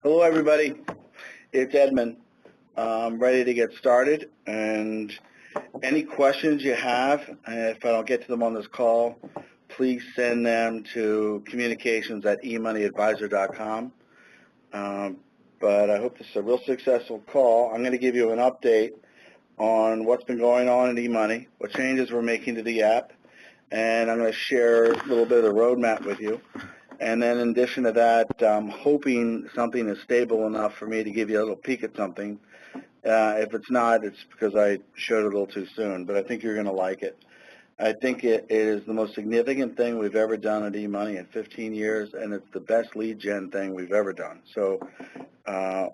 Hello, everybody. It's Edmund. I'm ready to get started, and any questions you have, if I don't get to them on this call, please send them to communications@emoneyadvisor.com. But I hope this is a real successful call. I'm going to give you an update on what's been going on in eMoney, what changes we're making to the app, and I'm going to share a little bit of the roadmap with you. And then in addition to that, I'm hoping something is stable enough for me to give you a little peek at something. If it's not, it's because I showed it a little too soon, but I think you're going to like it. I think it is the most significant thing we've ever done at eMoney in 15 years, and it's the best lead gen thing we've ever done. So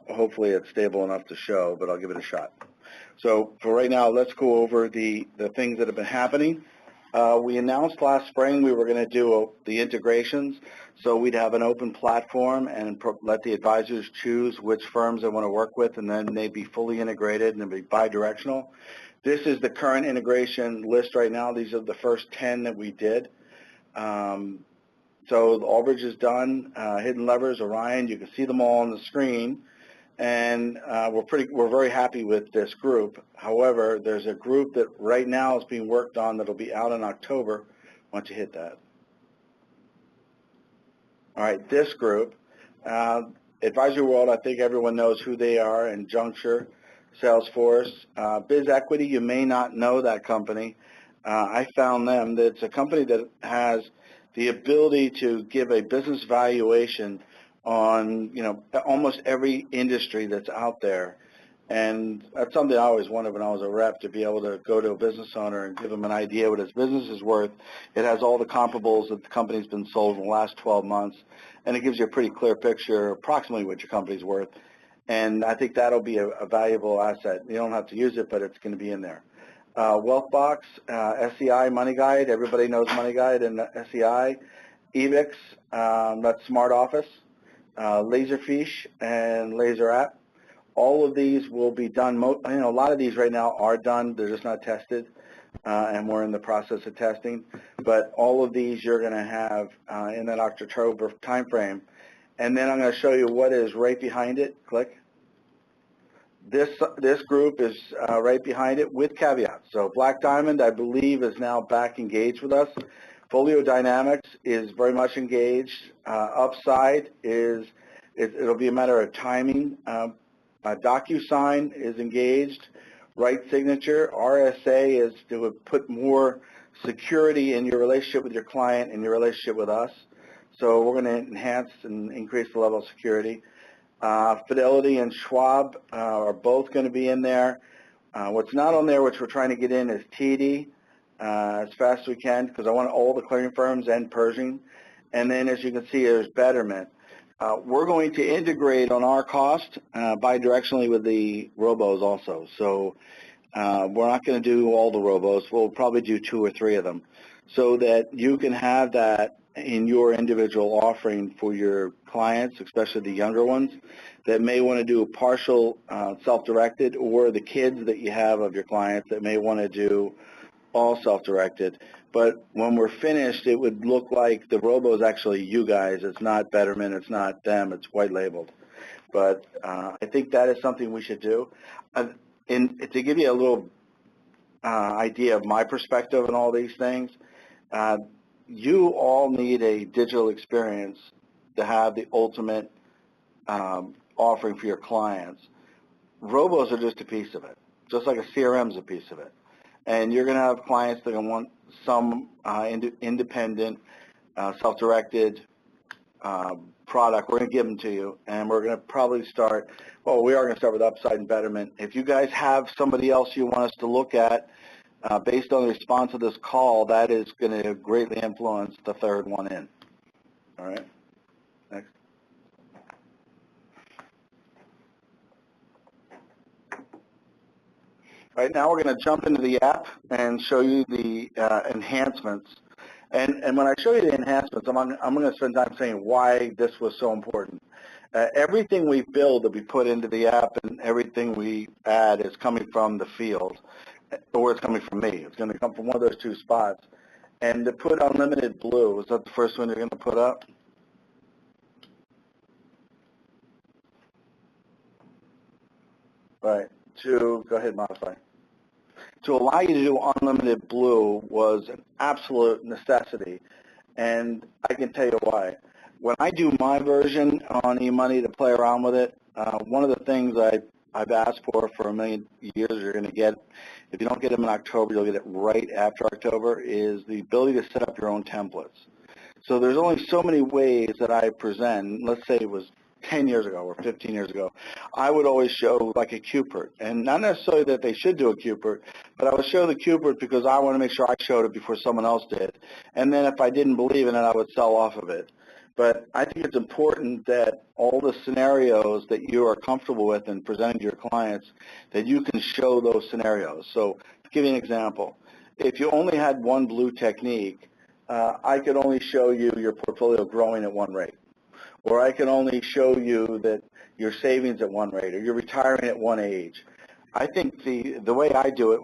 hopefully it's stable enough to show, but I'll give it a shot. So for right now, let's go over the things that have been happening. We announced last spring we were going to do the integrations, so we'd have an open platform and let the advisors choose which firms they want to work with, and then they'd be fully integrated and it'd be bi-directional. This is the current integration list right now. These are the first 10 that we did. So Albridge is done, Hidden Levers, Orion, you can see them all on the screen. And we're very happy with this group. However, there's a group that right now is being worked on that'll be out in October. Why don't you hit that? All right, this group, Advisory World, I think everyone knows who they are, and Juncture, Salesforce, Biz Equity, you may not know that company. I found them. It's a company that has the ability to give a business valuation on, almost every industry that's out there. And that's something I always wanted when I was a rep, to be able to go to a business owner and give them an idea what his business is worth. It has all the comparables that the company's been sold in the last 12 months, and it gives you a pretty clear picture approximately what your company's worth. And I think that'll be a valuable asset. You don't have to use it, but it's going to be in there. Wealthbox, SEI Money Guide, everybody knows Money Guide and SEI. EVIX, that's Smart Office. Laserfiche and Laser App. All of these will be done. A lot of these right now are done. They're just not tested, and we're in the process of testing. But all of these you're going to have in that October timeframe. And then I'm going to show you what is right behind it. Click. This group is right behind it with caveats. So Black Diamond, I believe, is now back engaged with us. Folio Dynamics is very much engaged. Upside it'll be a matter of timing. DocuSign is engaged. Right Signature, RSA is to put more security in your relationship with your client and your relationship with us. So we're going to enhance and increase the level of security. Fidelity and Schwab are both going to be in there. What's not on there, which we're trying to get in, is TD. As fast as we can, because I want all the clearing firms and Pershing. And then, as you can see, there's Betterment. We're going to integrate on our cost bi-directionally with the robos also. So we're not going to do all the robos. We'll probably do 2 or 3 of them, so that you can have that in your individual offering for your clients, especially the younger ones that may want to do a partial self-directed, or the kids that you have of your clients that may want to do all self-directed. But when we're finished, it would look like the robo is actually you guys. It's not Betterment. It's not them. It's white labeled. But I think that is something we should do. To give you a little idea of my perspective on all these things, you all need a digital experience to have the ultimate offering for your clients. Robos are just a piece of it, just like a CRM is a piece of it. And you're going to have clients that are going to want some independent, self-directed product. We're going to give them to you, and we're going to probably start, we are going to start with Upside and Betterment. If you guys have somebody else you want us to look at, based on the response of this call, that is going to greatly influence the third one in. All right, next. Right now we're going to jump into the app and show you the enhancements. And when I show you the enhancements, I'm going to spend time saying why this was so important. Everything we build that we put into the app and everything we add is coming from the field, or it's coming from me. It's going to come from one of those 2 spots. And to put Unlimited Blue, is that the first one you're going to put up? Right. Go ahead, modify. To allow you to do unlimited blue was an absolute necessity, and I can tell you why. When I do my version on eMoney to play around with it, one of the things I've asked for a million years, you're going to get, if you don't get them in October, you'll get it right after October, is the ability to set up your own templates. So there's only so many ways that I present. Let's say it was 10 years ago or 15 years ago, I would always show like a Cupid, and not necessarily that they should do a Cupid, but I would show the Cupid because I want to make sure I showed it before someone else did. And then if I didn't believe in it, I would sell off of it. But I think it's important that all the scenarios that you are comfortable with and presenting to your clients, that you can show those scenarios. So to give you an example, if you only had one blue technique, I could only show you your portfolio growing at one rate. Or I can only show you that your savings at one rate, or you're retiring at one age. I think the way I do it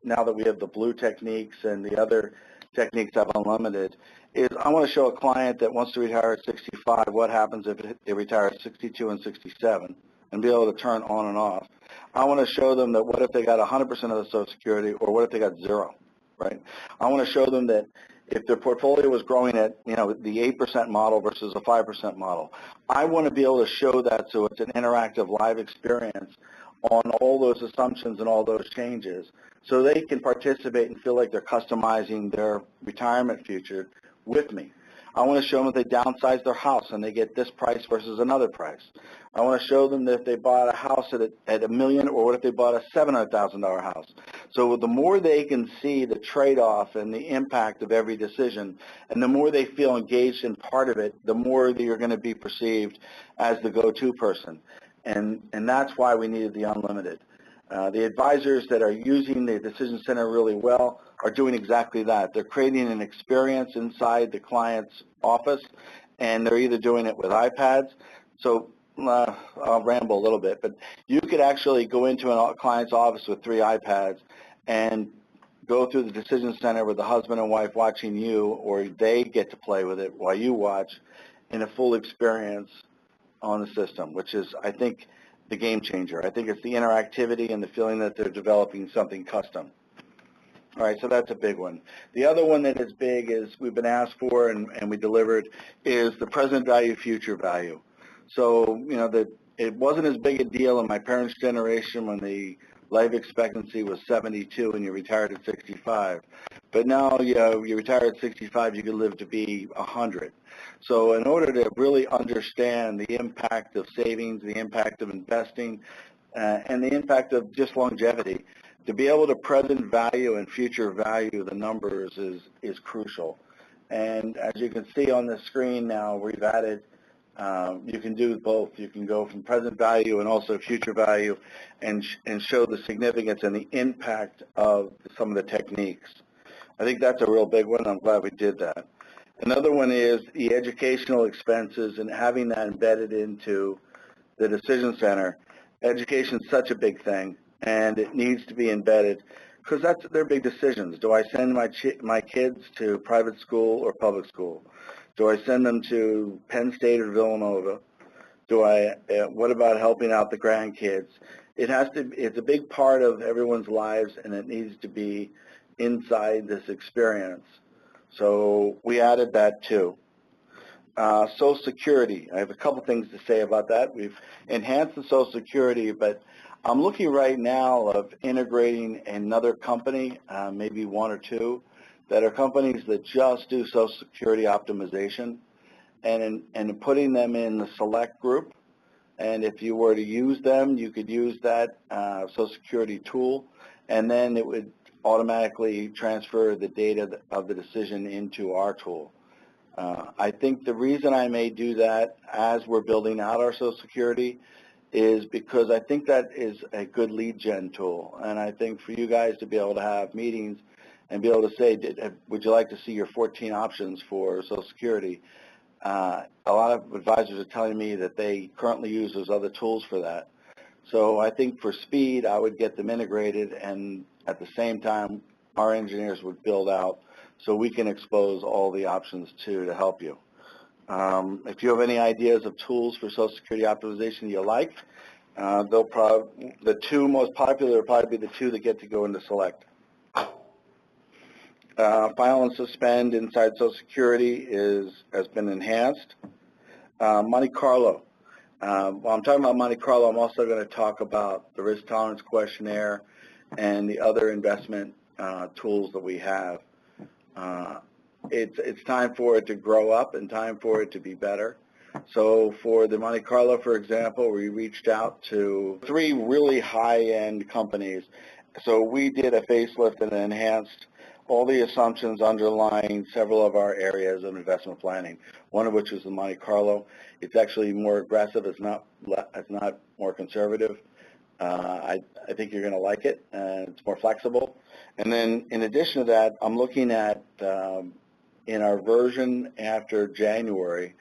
now that we have the blue techniques and the other techniques I've unlimited, is I want to show a client that wants to retire at 65 what happens if they retire at 62 and 67 and be able to turn on and off. I want to show them that what if they got 100% of the Social Security, or what if they got zero, right? I want to show them that if their portfolio was growing at, the 8% model versus a 5% model, I want to be able to show that so it's an interactive live experience on all those assumptions and all those changes, so they can participate and feel like they're customizing their retirement future with me. I want to show them that they downsize their house and they get this price versus another price. I want to show them that if they bought a house at $1 million, or what if they bought a $700,000 house. So the more they can see the trade-off and the impact of every decision, and the more they feel engaged in part of it, the more that you're going to be perceived as the go-to person. And that's why we needed the unlimited. The advisors that are using the Decision Center really well are doing exactly that. They're creating an experience inside the client's office, and they're either doing it with iPads. So I'll ramble a little bit, but you could actually go into a client's office with 3 iPads and go through the Decision Center with the husband and wife watching you, or they get to play with it while you watch, in a full experience on the system, which is, I think, the game changer. I think it's the interactivity and the feeling that they're developing something custom. All right, so that's a big one. The other one that is big is we've been asked for and we delivered is the present value, future value. So, it wasn't as big a deal in my parents' generation when the life expectancy was 72 and you retired at 65. But now you retire at 65, you could live to be 100. So in order to really understand the impact of savings, the impact of investing, and the impact of just longevity, to be able to present value and future value the numbers is crucial. And as you can see on the screen now, we've added, you can do both. You can go from present value and also future value and show the significance and the impact of some of the techniques. I think that's a real big one. I'm glad we did that. Another one is the educational expenses and having that embedded into the Decision Center. Education is such a big thing, and it needs to be embedded because they're big decisions. Do I send my kids to private school or public school? Do I send them to Penn State or Villanova? What about helping out the grandkids? It's a big part of everyone's lives, and it needs to be inside this experience. So we added that too. Social Security. I have a couple things to say about that. We've enhanced the Social Security, but I'm looking right now of integrating another company, maybe one or two, that are companies that just do Social Security optimization, and putting them in the select group. And if you were to use them, you could use that Social Security tool, and then it would automatically transfer the data of the decision into our tool. I think the reason I may do that as we're building out our Social Security is because I think that is a good lead gen tool. And I think for you guys to be able to have meetings and be able to say, would you like to see your 14 options for Social Security? A lot of advisors are telling me that they currently use those other tools for that. So I think for speed, I would get them integrated, and at the same time, our engineers would build out so we can expose all the options too to help you. If you have any ideas of tools for Social Security optimization you like, The two most popular will probably be the two that get to go into select. File and suspend inside Social Security has been enhanced. Monte Carlo. While I'm talking about Monte Carlo, I'm also going to talk about the risk tolerance questionnaire and the other investment tools that we have. It's time for it to grow up and time for it to be better. So for the Monte Carlo, for example, we reached out to 3 really high-end companies. So we did a facelift and enhanced all the assumptions underlying several of our areas of investment planning, one of which is the Monte Carlo. It's actually more aggressive. It's not more conservative. I think you're going to like it. It's more flexible. And then in addition to that, I'm looking at, in our version after January,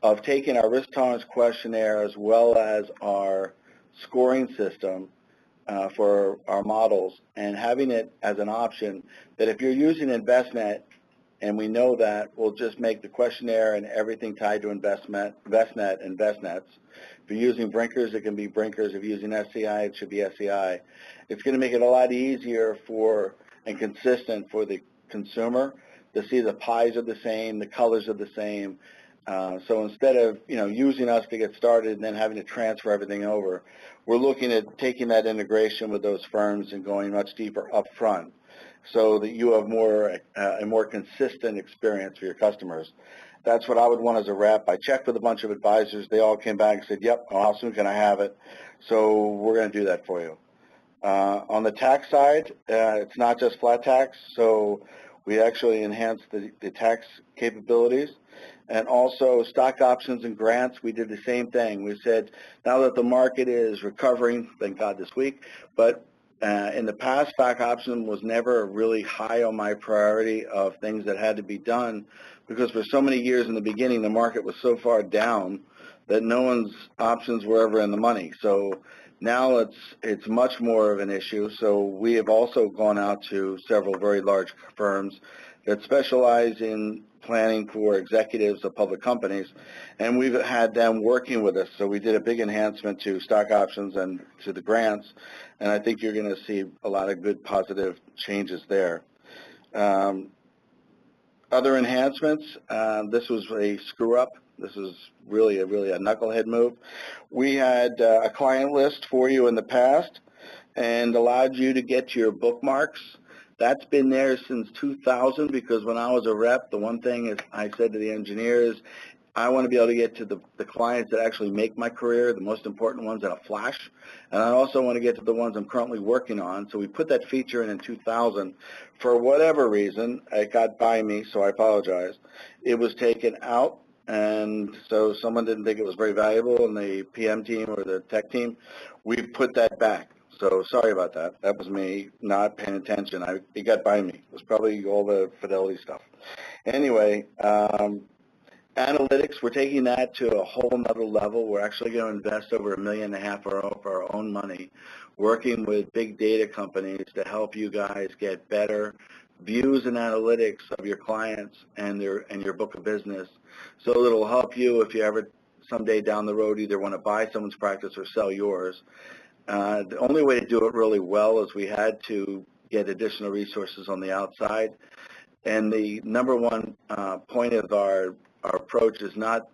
of taking our risk tolerance questionnaire as well as our scoring system for our models and having it as an option that if you're using InvestNet, and we know that, we'll just make the questionnaire and everything tied to InvestNet, InvestNets. If you're using Brinkers, it can be Brinkers. If you're using SCI, it should be SCI. It's going to make it a lot easier and consistent for the consumer to see the pies are the same, the colors are the same. So instead of using us to get started and then having to transfer everything over, we're looking at taking that integration with those firms and going much deeper up front so that you have a more consistent experience for your customers. That's what I would want as a rep. I checked with a bunch of advisors. They all came back and said, yep, how soon can I have it? So we're going to do that for you. On the tax side, it's not just flat tax, so we actually enhanced the tax capabilities. And also stock options and grants, we did the same thing. We said, now that the market is recovering, thank God this week, but in the past, stock option was never really high on my priority of things that had to be done because for so many years in the beginning, the market was so far down that no one's options were ever in the money. So now it's much more of an issue. So we have also gone out to several very large firms that specialize in planning for executives of public companies, and we've had them working with us. So we did a big enhancement to stock options and to the grants, and I think you're going to see a lot of good positive changes there. Other enhancements, this was a screw-up. This is really a knucklehead move. We had a client list for you in the past and allowed you to get your bookmarks. That's been there since 2000 because when I was a rep, the one thing is I said to the engineers, I want to be able to get to the clients that actually make my career, the most important ones in a flash, and I also want to get to the ones I'm currently working on. So we put that feature in 2000. For whatever reason, it got by me, so I apologize. It was taken out, and so someone didn't think it was very valuable in the PM team or the tech team. We put that back. So sorry about that. That was me not paying attention. It got by me. It was probably all the Fidelity stuff. Anyway, analytics, we're taking that to a whole nother level. We're actually going to invest over $1.5 million of our own money working with big data companies to help you guys get better views and analytics of your clients and your book of business. So it'll help you if you ever someday down the road either want to buy someone's practice or sell yours. The only way to do it really well is we had to get additional resources on the outside. And the number one point of our approach is not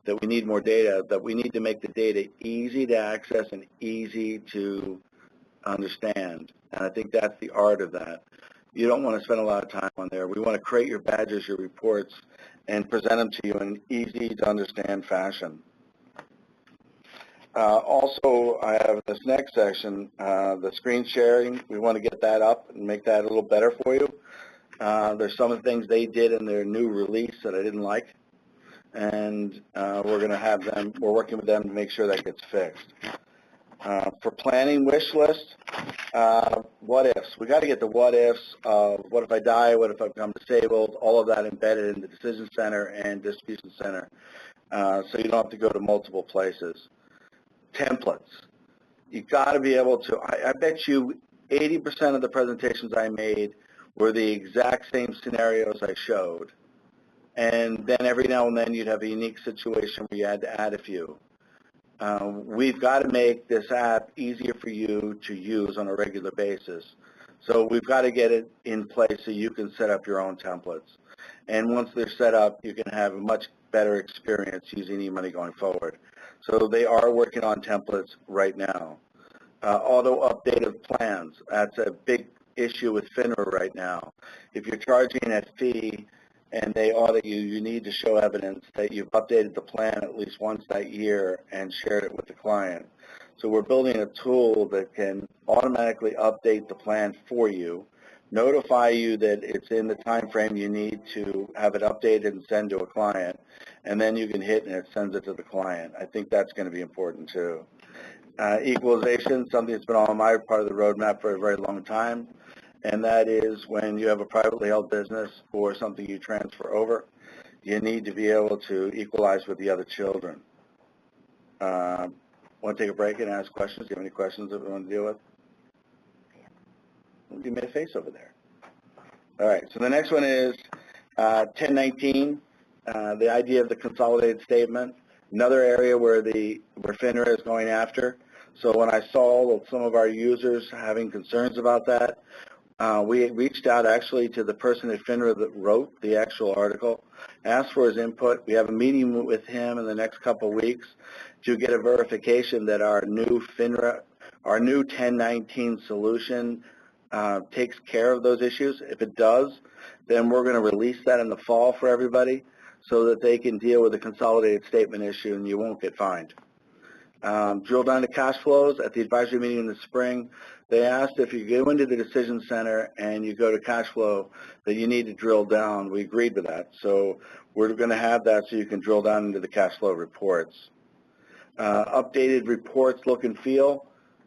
that we need more data, that we need to make the data easy to access and easy to understand. And I think that's the art of that. You don't want to spend a lot of time on there. We want to create your badges, your reports, and present them to you in an easy-to-understand fashion. Also, I have this next section, the screen sharing. We want to get that up and make that a little better for you. There's some of the things they did in their new release that I didn't like, and we're working with them to make sure that gets fixed. For planning wish list, what ifs. We got to get the what ifs of what if I die, what if I become disabled, all of that embedded in the decision center and distribution center, so you don't have to go to multiple places. Templates. You got to be able to, I bet you 80% of the presentations I made were the exact same scenarios I showed. And then every now and then you'd have a unique situation where you had to add a few. we've got to make this app easier for you to use on a regular basis. So we've got to get it in place so you can set up your own templates. And once they're set up, you can have a much better experience using eMoney going forward. So they are working on templates right now. Auto update of plans, that's a big issue with FINRA right now. If you're charging a fee and they audit you, you need to show evidence that you've updated the plan at least once that year and shared it with the client. So we're building a tool that can automatically update the plan for you, notify you that it's in the time frame you need to have it updated and send to a client, and then you can hit and it sends it to the client. I think that's going to be important too. Equalization, something that's been on my part of the roadmap for a very long time, and that is when you have a privately held business or something you transfer over, you need to be able to equalize with the other children. Want to take a break and ask questions? Do you have any questions that we want to deal with? You made a face over there. All right, so the next one is 1019, the idea of the consolidated statement, another area where FINRA is going after. So when I saw some of our users having concerns about that, we reached out actually to the person at FINRA that wrote the actual article, asked for his input. We have a meeting with him in the next couple of weeks to get a verification that our new FINRA, our new 1019 solution takes care of those issues. If it does, then we're going to release that in the fall for everybody so that they can deal with the consolidated statement issue and you won't get fined. Drill down to cash flows. At the advisory meeting in the spring, they asked if you go into the decision center and you go to cash flow that you need to drill down. We agreed with that. So we're going to have that so you can drill down into the cash flow reports. Updated reports look and feel.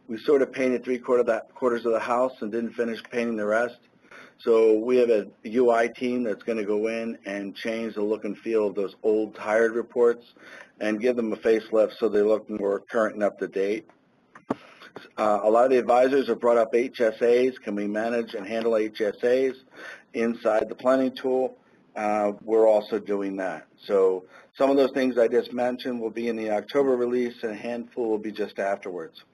We sort of painted three-quarters of the house and didn't finish painting the rest. So we have a UI team that's going to go in and change the look and feel of those old tired reports and give them a facelift so they look more current and up to date. A lot of the advisors have brought up HSAs. Can we manage and handle HSAs inside the planning tool? We're also doing that. So some of those things I just mentioned will be in the October release, and a handful will be just afterwards.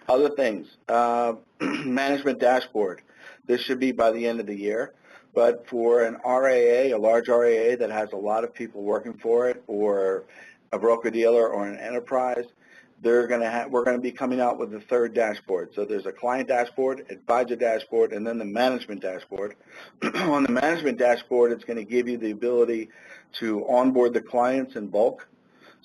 Other things, management dashboard. This should be by the end of the year. But for an RAA, a large RAA that has a lot of people working for it, or a broker-dealer or an enterprise, we're going to be coming out with the third dashboard. So there's a client dashboard, advisor dashboard, and then the management dashboard. On the management dashboard, it's going to give you the ability to onboard the clients in bulk.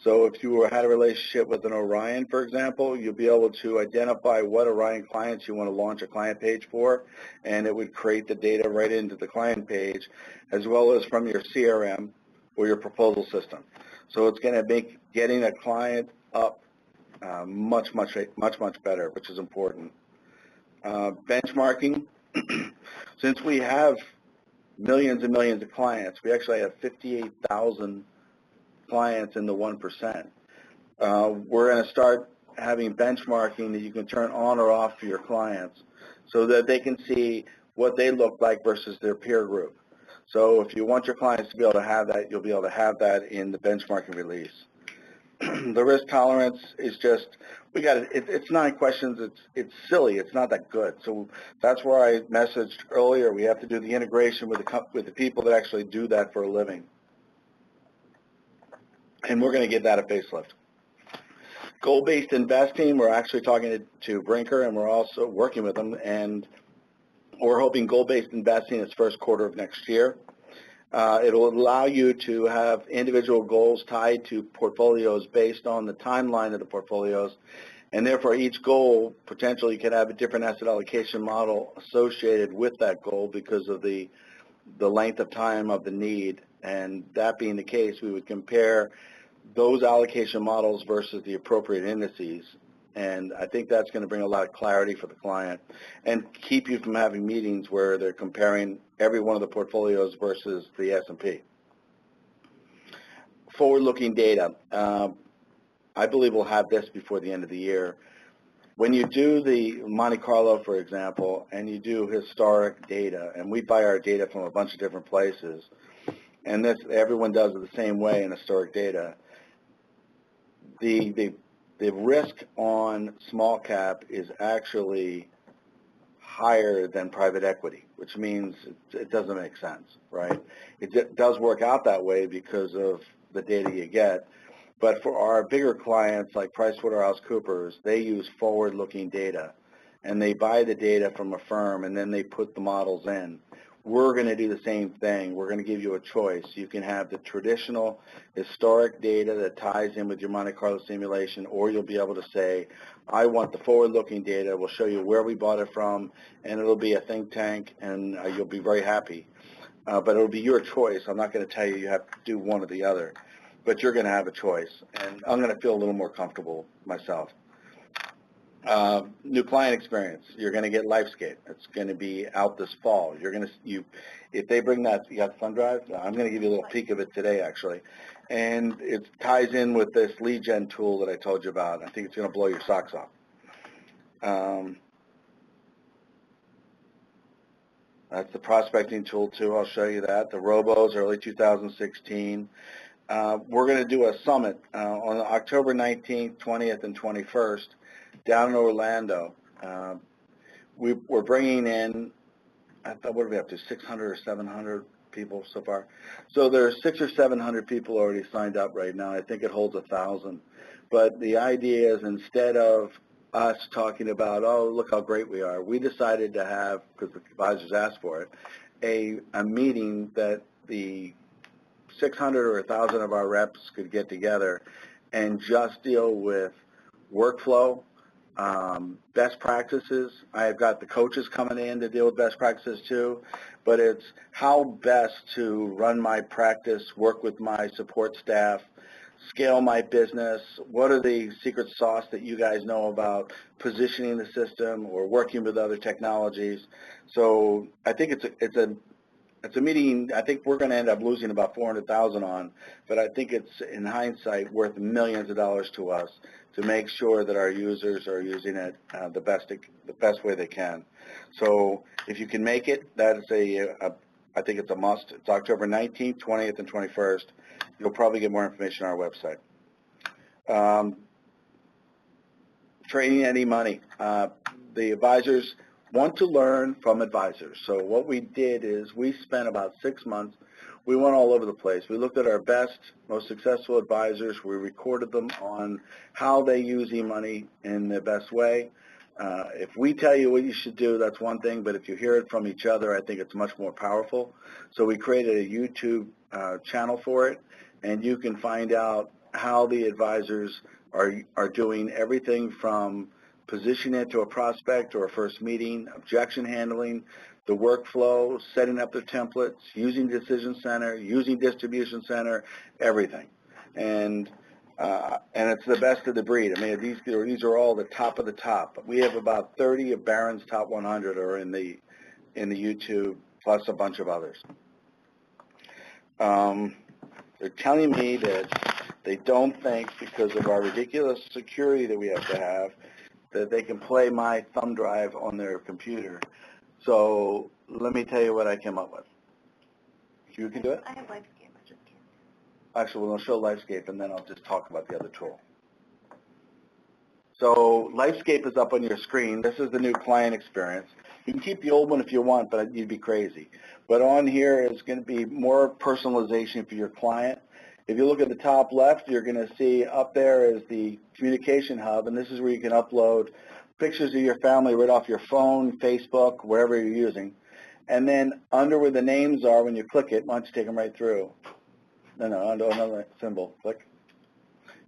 So if you had a relationship with an Orion, for example, you'll be able to identify what Orion clients you want to launch a client page for, and it would create the data right into the client page, as well as from your CRM or your proposal system. So it's going to make getting a client up much better, which is important. Benchmarking. Since we have millions and millions of clients, we actually have 58,000 clients in the 1%. We're going to start having benchmarking that you can turn on or off for your clients so that they can see what they look like versus their peer group. So if you want your clients to be able to have that, you'll be able to have that in the benchmarking release. The risk tolerance is just, it's 9 questions, it's silly, it's not that good. So that's where I messaged earlier, we have to do the integration with the people that actually do that for a living. And we're going to give that a facelift. Goal-based investing, we're actually talking to Brinker, and we're also working with them, and we're hoping goal-based investing is first quarter of next year. It'll allow you to have individual goals tied to portfolios based on the timeline of the portfolios, and therefore each goal potentially can have a different asset allocation model associated with that goal because of the length of time of the need. And that being the case, we would compare those allocation models versus the appropriate indices. And I think that's going to bring a lot of clarity for the client and keep you from having meetings where they're comparing every one of the portfolios versus the S&P. Forward-looking data. I believe we'll have this before the end of the year. When you do the Monte Carlo, for example, and you do historic data, and we buy our data from a bunch of different places, and everyone does it the same way in historic data, the risk on small cap is actually higher than private equity, which means it doesn't make sense, right? It does work out that way because of the data you get, but for our bigger clients like PricewaterhouseCoopers, they use forward-looking data, and they buy the data from a firm, and then they put the models in. We're going to do the same thing. We're going to give you a choice. You can have the traditional historic data that ties in with your Monte Carlo simulation, or you'll be able to say, I want the forward-looking data. We'll show you where we bought it from, and it'll be a think tank, and you'll be very happy. But it'll be your choice. I'm not going to tell you you have to do one or the other, but you're going to have a choice, and I'm going to feel a little more comfortable myself. New client experience. You're going to get LifeScape. It's going to be out this fall. If they bring that, you got the fund drive. I'm going to give you a little peek of it today, actually, and it ties in with this lead gen tool that I told you about. I think it's going to blow your socks off. That's the prospecting tool too. I'll show you that. The Robos, early 2016. We're going to do a summit on October 19th, 20th, and 21st. Down in Orlando. We're bringing in, what are we up to, 600 or 700 people so far? So there's 600 or 700 people already signed up right now. I think it holds 1,000. But the idea is, instead of us talking about, oh, look how great we are, we decided to have, because the advisors asked for it, a meeting that the 600 or 1,000 of our reps could get together and just deal with workflow, best practices. I've got the coaches coming in to deal with best practices too, but it's how best to run my practice, work with my support staff, scale my business. What are the secret sauce that you guys know about positioning the system or working with other technologies? So I think it's a meeting I think we're going to end up losing about 400,000 on, but I think it's, in hindsight, worth millions of dollars to us to make sure that our users are using it the best way they can. So if you can make it, that is I think it's a must. It's October 19th, 20th, and 21st. You'll probably get more information on our website. Training any money. The advisors want to learn from advisors. So what we did is we spent about 6 months. We went all over the place. We looked at our best, most successful advisors. We recorded them on how they use e-money in the best way. If we tell you what you should do, that's one thing, but if you hear it from each other, I think it's much more powerful. So we created a YouTube channel for it, and you can find out how the advisors are doing everything from positioning it to a prospect or a first meeting, objection handling, the workflow, setting up the templates, using Decision Center, using Distribution Center, everything. And it's the best of the breed. I mean, these are all the top of the top. We have about 30 of Barron's top 100 are in the YouTube, plus a bunch of others. They're telling me that they don't think, because of our ridiculous security that we have to have, that they can play my thumb drive on their computer. So let me tell you what I came up with. You can do it? I have LifeScape, I just can't. Actually, we'll show LifeScape, and then I'll just talk about the other tool. So LifeScape is up on your screen. This is the new client experience. You can keep the old one if you want, but you'd be crazy. But on here is going to be more personalization for your client. If you look at the top left, you're going to see up there is the communication hub, and this is where you can upload pictures of your family right off your phone, Facebook, wherever you're using. And then under where the names are, when you click it, why don't you take them right through? No, under another symbol, click.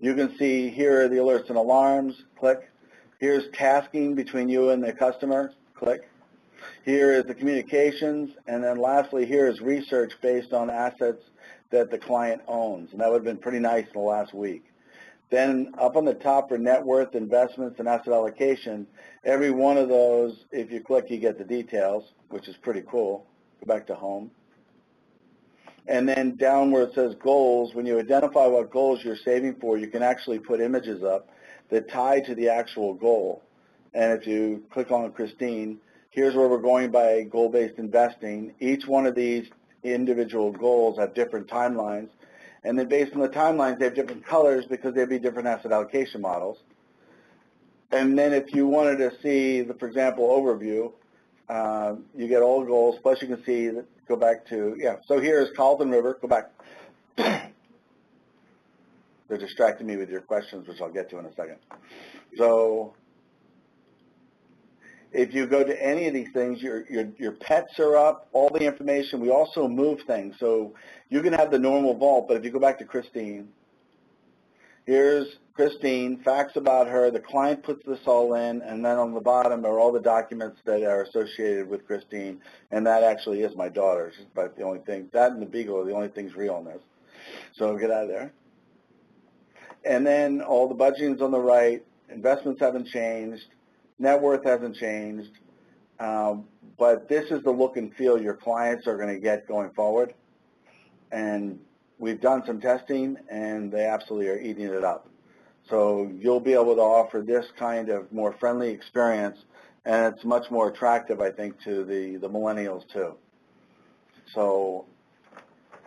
You can see here are the alerts and alarms, click. Here's tasking between you and the customer, click. Here is the communications, and then lastly here is research based on assets that the client owns, and that would have been pretty nice in the last week. Then up on the top for net worth, investments, and asset allocation, every one of those, if you click, you get the details, which is pretty cool. Go back to home. And then down where it says goals, when you identify what goals you're saving for, you can actually put images up that tie to the actual goal. And if you click on Christine, here's where we're going by goal-based investing. Each one of these individual goals have different timelines, And then based on the timelines, they have different colors because they'd be different asset allocation models. And then if you wanted to see, the, for example, overview, you get all goals, plus you can see, go back to, yeah, so here is Carlton River, go back. They're distracting me with your questions, which I'll get to in a second. So if you go to any of these things, your pets are up, all the information. We also move things. So you can have the normal vault, but if you go back to Christine, here's Christine, facts about her. The client puts this all in, and then on the bottom are all the documents that are associated with Christine, and that actually is my daughter's. But the only thing, that and the Beagle are the only things real in this. So get out of there. And then all the budgeting's on the right. Investments haven't changed. Net worth hasn't changed. But this is the look and feel your clients are going to get going forward. And we've done some testing, and they absolutely are eating it up. So you'll be able to offer this kind of more friendly experience, and it's much more attractive, I think, to the millennials, too. So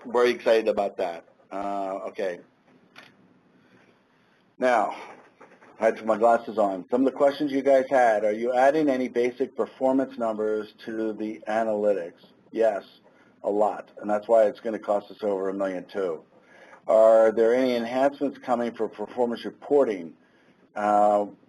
very excited about that. Okay. Now, I had to put my glasses on. Some of the questions you guys had, are you adding any basic performance numbers to the analytics? Yes, a lot, and that's why it's going to cost us over $1 million too. Are there any enhancements coming for performance reporting?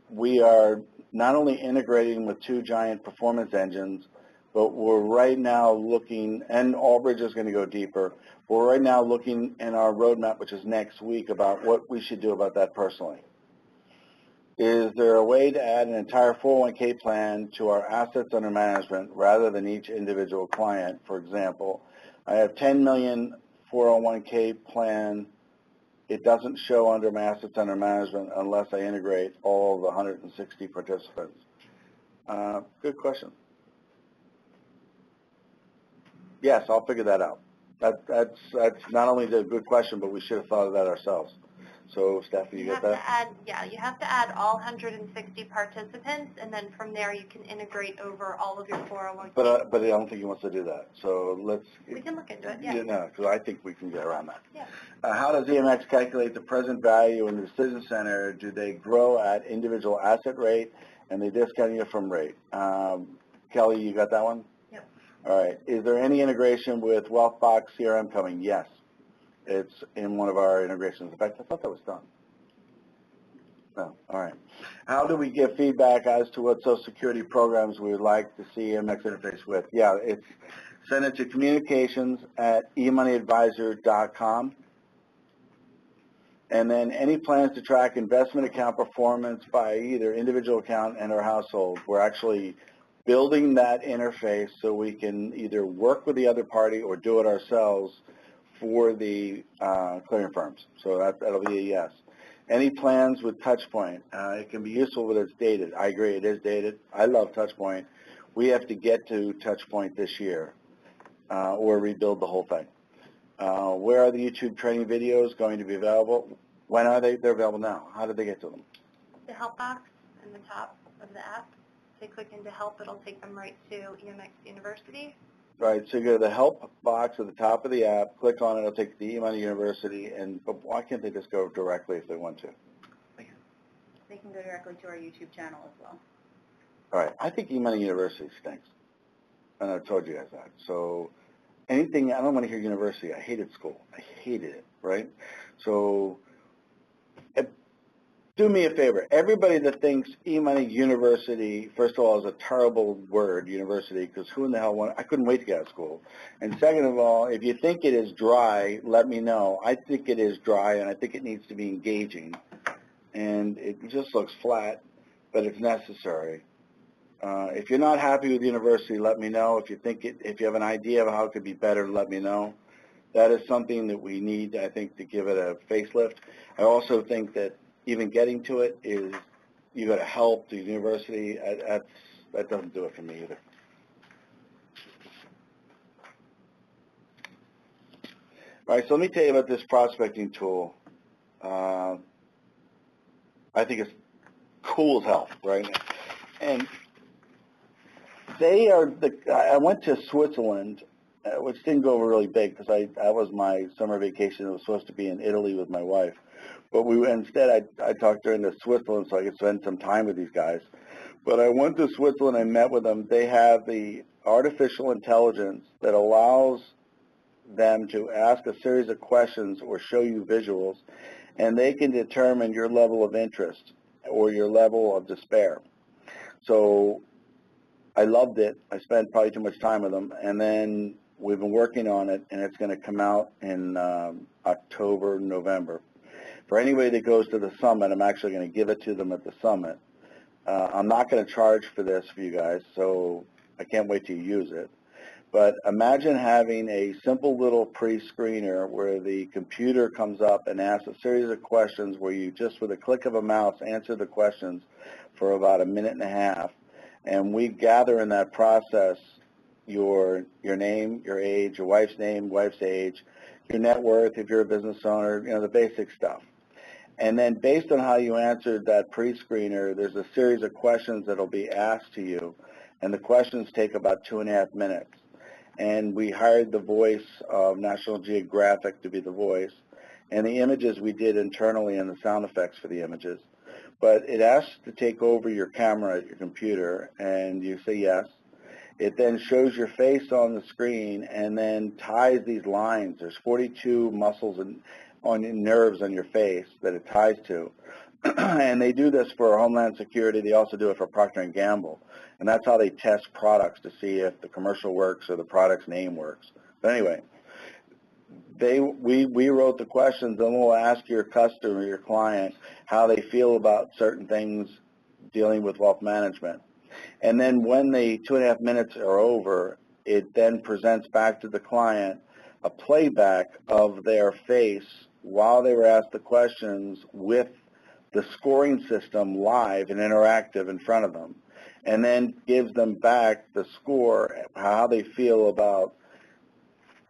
We are not only integrating with 2 giant performance engines, but we're right now looking, and Albridge is going to go deeper, we're right now looking in our roadmap, which is next week, about what we should do about that personally. Is there a way to add an entire 401k plan to our assets under management rather than each individual client? For example, I have 10 million 401k plan. It doesn't show under my assets under management unless I integrate all the 160 participants. Good question. Yes, I'll figure that out. That's not only a good question, but we should have thought of that ourselves. So, Stephanie, you get that? You have to add all 160 participants, and then from there you can integrate over all of your 401k. But I don't think he wants to do that. So let's. We can look into it. Yeah. No, because I think we can get around that. Yeah. How does EMX calculate the present value in the decision center? Do they grow at individual asset rate, and they discount you from rate? Kelly, you got that one? Yep. All right. Is there any integration with WealthBox CRM coming? Yes. It's in one of our integrations. In fact, I thought that was done. No. All right. How do we give feedback as to what Social Security programs we would like to see EMX interface with? Yeah, it's send it to communications@emoneyadvisor.com. And then any plans to track investment account performance by either individual account and or household. We're actually building that interface so we can either work with the other party or do it ourselves for the clearing firms. So that'll be a yes. Any plans with Touchpoint? It can be useful, but it's dated. I agree, it is dated. I love Touchpoint. We have to get to Touchpoint this year or rebuild the whole thing. Where are the YouTube training videos going to be available? When are they? They're available now. How did they get to them? The help box in the top of the app. They click into help, it'll take them right to EMX University. Right, so you go to the help box at the top of the app, click on it, it'll take you to eMoney University, but why can't they just go directly if they want to? They can go directly to our YouTube channel as well. All right, I think eMoney University stinks, and I've told you guys that. So anything, I don't want to hear university. I hated school. I hated it, right? So do me a favor. Everybody that thinks eMoney University, first of all, is a terrible word, university, because who in the hell I couldn't wait to get out of school. And second of all, if you think it is dry, let me know. I think it is dry, and I think it needs to be engaging. And it just looks flat, but it's necessary. If you're not happy with the university, let me know. If you think if you have an idea of how it could be better, let me know. That is something that we need, I think, to give it a facelift. I also think that even getting to it is you got to help the university. That doesn't do it for me either. All right, so let me tell you about this prospecting tool. I think it's cool as hell, right? And they are I went to Switzerland which didn't go over really big because that was my summer vacation. It was supposed to be in Italy with my wife. But instead I talked her into Switzerland so I could spend some time with these guys. But I went to Switzerland and met with them. They have the artificial intelligence that allows them to ask a series of questions or show you visuals, and they can determine your level of interest or your level of despair. So I loved it. I spent probably too much time with them, and then we've been working on it, and it's going to come out in October, November. For anybody that goes to the summit, I'm actually going to give it to them at the summit. I'm not going to charge for this for you guys, so I can't wait to use it. But imagine having a simple little pre-screener where the computer comes up and asks a series of questions where you just with a click of a mouse answer the questions for about a minute and a half. And we gather in that process your name, your age, your wife's name, wife's age, your net worth if you're a business owner, the basic stuff. And then based on how you answered that pre-screener, there's a series of questions that will be asked to you. And the questions take about 2.5 minutes. And we hired the voice of National Geographic to be the voice. And the images we did internally and the sound effects for the images. But it asks to take over your camera at your computer, and you say yes. It then shows your face on the screen and then ties these lines. There's 42 muscles on nerves on your face that it ties to. And they do this for Homeland Security. They also do it for Procter & Gamble. And that's how they test products to see if the commercial works or the product's name works. But anyway, we wrote the questions, and we'll ask your customer, your client, how they feel about certain things dealing with wealth management. And then when the 2.5 minutes are over, it then presents back to the client a playback of their face while they were asked the questions with the scoring system live and interactive in front of them, and then gives them back the score, how they feel about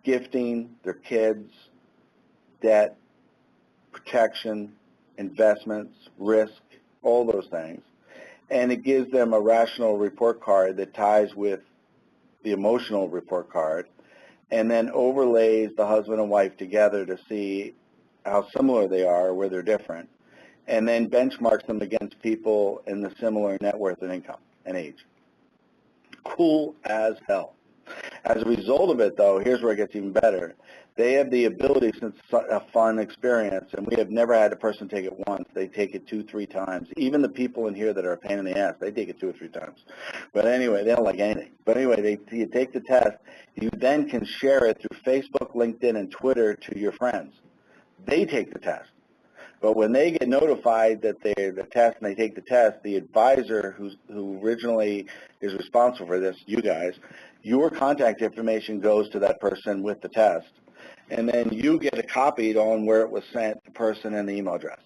gifting, their kids, debt, protection, investments, risk, all those things. And it gives them a rational report card that ties with the emotional report card, and then overlays the husband and wife together to see how similar they are or where they're different, and then benchmarks them against people in the similar net worth and income and age. Cool as hell. As a result of it, though, here's where it gets even better. They have the ability, since it's a fun experience, and we have never had a person take it once. They take it 2-3 times. Even the people in here that are a pain in the ass, they take it 2 or 3 times. But anyway, they don't like anything. But anyway, you take the test. You then can share it through Facebook, LinkedIn, and Twitter to your friends. They take the test. But when they get notified that they're the test and they take the test, the advisor who originally is responsible for this, you guys, your contact information goes to that person with the test. And then you get it copied on where it was sent, the person and the email address,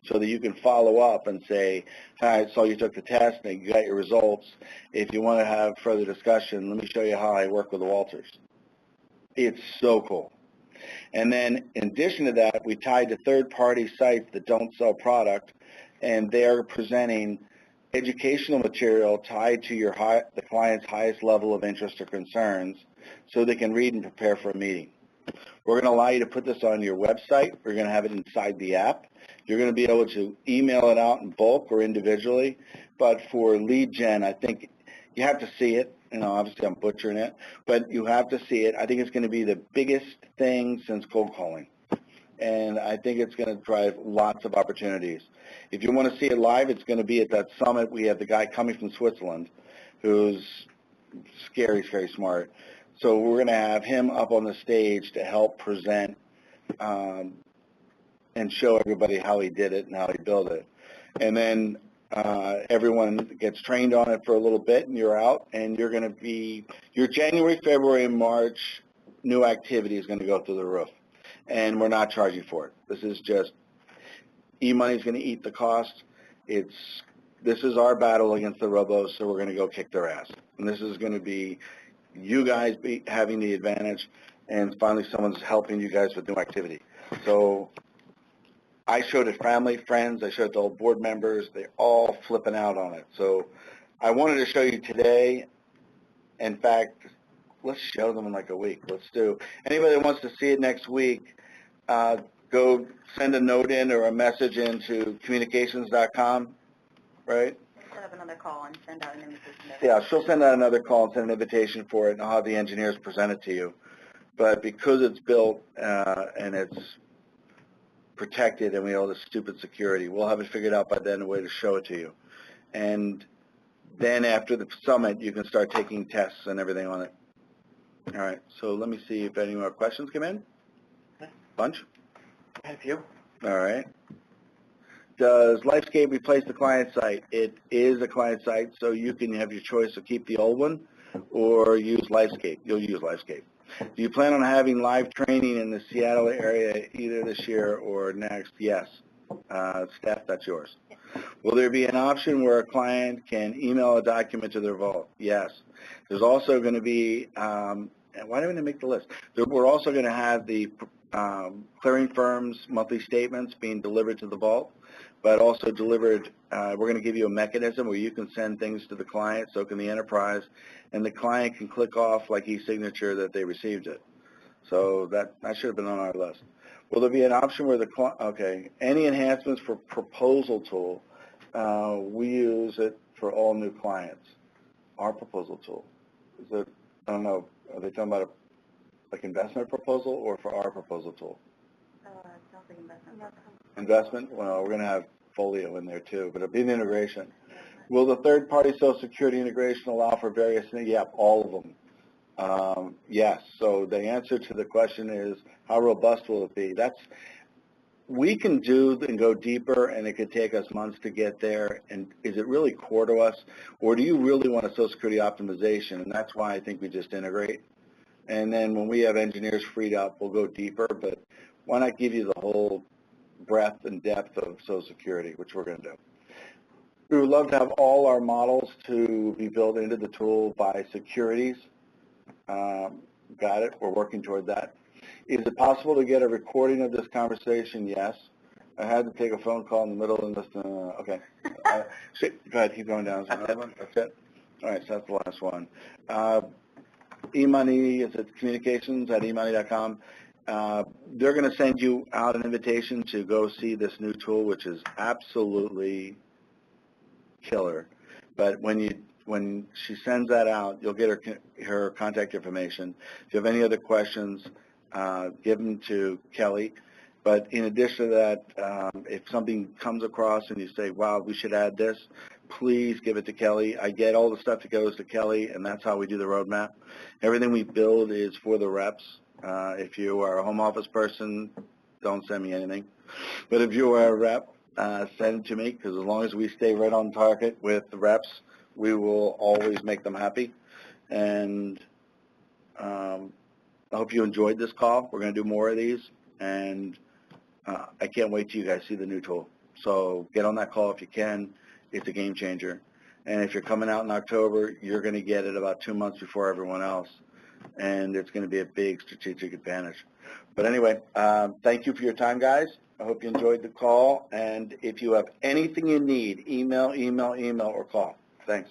so that you can follow up and say, hi, I saw you took the test and you got your results. If you want to have further discussion, let me show you how I work with the Walters. It's so cool. And then in addition to that, we tied to third-party sites that don't sell product, and they're presenting educational material tied to the client's highest level of interest or concerns so they can read and prepare for a meeting. We're going to allow you to put this on your website. We're going to have it inside the app. You're going to be able to email it out in bulk or individually. But for lead gen, I think you have to see it. Obviously I'm butchering it, but you have to see it. I think it's going to be the biggest thing since cold calling. And I think it's going to drive lots of opportunities. If you want to see it live, it's going to be at that summit. We have the guy coming from Switzerland who's scary, scary smart. So we're going to have him up on the stage to help present and show everybody how he did it and how he built it. And then everyone gets trained on it for a little bit, and you're out, and you're going to be, your January, February, and March new activity is going to go through the roof. And we're not charging for it. This is just, eMoney is going to eat the cost. This is our battle against the robos, so we're going to go kick their ass. And this is going to be you guys having the advantage, and finally someone's helping you guys with new activity. So I showed it family, friends, I showed it to all board members. They're all flipping out on it. So I wanted to show you today. In fact, let's show them in like a week. Let's do. Anybody that wants to see it next week, go send a note in or a message into communications.com, right? Set up another call and send out an invitation. Yeah, she'll send out another call and send an invitation for it, and I'll have the engineers present it to you. But because it's built and it's protected and we have all this stupid security, we'll have it figured out by then a way to show it to you. And then after the summit, you can start taking tests and everything on it. All right, so let me see if any more questions come in. Bunch? I have a few. All right. Does LifeScape replace the client site? It is a client site, so you can have your choice to keep the old one or use LifeScape. You'll use LifeScape. Do you plan on having live training in the Seattle area either this year or next? Yes. Staff, that's yours. Will there be an option where a client can email a document to their vault? Yes. There's also going to be, why didn't I make the list? We're also going to have the clearing firms' monthly statements being delivered to the vault, but also delivered, we're going to give you a mechanism where you can send things to the client, so can the enterprise, and the client can click off like e-signature that they received it. So that should have been on our list. Will there be an option where the okay, any enhancements for proposal tool? We use it for all new clients. Our proposal tool. Is it, I don't know, are they talking about like investment proposal or for our proposal tool? Sounds like investment. Investment? Well, we're going to have Folio in there too, but it'll be an integration. Will the third-party Social Security integration allow for various things? Yeah, all of them. Yes. So the answer to the question is, how robust will it be? We can do and go deeper, and it could take us months to get there. And is it really core to us, or do you really want a Social Security optimization? And that's why I think we just integrate. And then when we have engineers freed up, we'll go deeper. But why not give you the whole breadth and depth of Social Security, which we're going to do. We would love to have all our models to be built into the tool by securities. Got it. We're working toward that. Is it possible to get a recording of this conversation? Yes. I had to take a phone call in the middle and listen. Okay. Go ahead. Keep going down. Is there another one? That's it? All right. So that's the last one. eMoney, is it communications@emoney.com? They're going to send you out an invitation to go see this new tool, which is absolutely killer. But when she sends that out, you'll get her contact information. If you have any other questions, give them to Kelly. But in addition to that, if something comes across and you say, wow, we should add this, please give it to Kelly. I get all the stuff that goes to Kelly, and that's how we do the roadmap. Everything we build is for the reps. If you are a home office person, don't send me anything. But if you are a rep, send it to me, because as long as we stay right on target with the reps, we will always make them happy. And I hope you enjoyed this call. We're going to do more of these, and I can't wait till you guys see the new tool. So get on that call if you can. It's a game changer. And if you're coming out in October, you're going to get it about 2 months before everyone else, and it's going to be a big strategic advantage. But anyway, thank you for your time, guys. I hope you enjoyed the call, and if you have anything you need, email, or call. Thanks.